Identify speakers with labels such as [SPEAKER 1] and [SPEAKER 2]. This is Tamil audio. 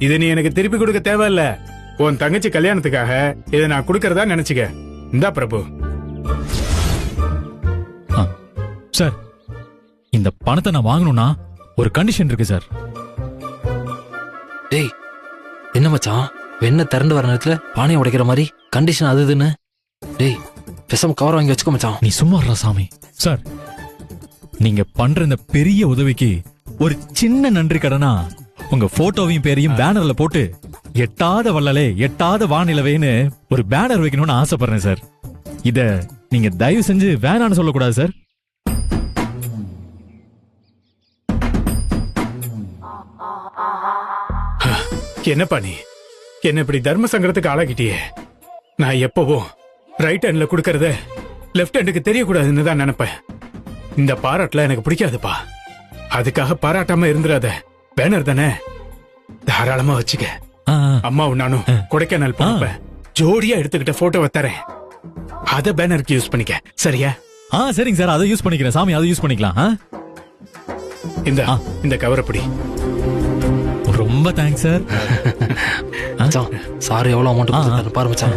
[SPEAKER 1] இது நீ எனக்கு திருப்பி கொடுக்க தேவையில்ல. உன் தங்கச்சி கல்யாணத்துக்காக இதை நான் கொடுக்கறதா நினைச்சுக்க. இந்தா பிரபு.
[SPEAKER 2] சார், இந்த பணத்தை நான் வாங்கணும்னா ஒரு கண்டிஷன் இருக்கு சார்.
[SPEAKER 3] டேய், என்ன மச்சான் வெண்ண திரண்டு வர நேரத்துல பானையை உடைக்கிற மாதிரி கண்டிஷன் அது இதுன்னு? டேய், பேசாம கவர் வாங்கி வச்சுக்க மச்சான்.
[SPEAKER 2] நீ சும்மா இருடா சாமி. சார், நீங்க பண்ற இந்த பெரிய உதவிக்கு ஒரு சின்ன நன்றி கடனா உங்க போட்டோவையும் பேரையும் பேனர்ல போட்டு எட்டாத வள்ளலே எட்டாத வானிலவேன்னு ஒரு பேனர் வைக்கணும்னு ஆசைப்படுறேன் சார். இத நீங்க தயவு செஞ்சு வேணான்னு சொல்லக்கூடாது சார்.
[SPEAKER 1] என்னப்பா நீ என்ன இப்படி தர்ம சங்கடத்துக்கு ஆளாகிட்டியே. நான் எப்பவும் ரைட் ஹேண்ட்ல கொடுக்கறத லெஃப்ட் ஹேண்டுக்கு தெரியக்கூடாதுன்னு தான் நினைப்பேன். இந்த பாராட்டுல எனக்கு பிடிக்காதுப்பா. அதுக்காக பாராட்டாம இருந்துடாத. பேனர் தானே, தாராளமா வச்சுக்க. அம்மாவும் நானும் கொடைக்கானல் போனப்ப ஜோடியா எடுத்துக்கிட்ட போட்டோவை தரேன். அத பேனருக்கு யூஸ் பண்ணிக்க, சரியா?
[SPEAKER 2] சரிங்க சார், அதை யூஸ் பண்ணிக்கிறேன் சாமி. அதை யூஸ் பண்ணிக்கலாம்.
[SPEAKER 1] இந்த கவர் அப்படி.
[SPEAKER 2] ரொம்ப தேங்க்ஸ் சார்.
[SPEAKER 3] சார் எவ்வளவு அமௌண்ட் பாரு மச்சான்.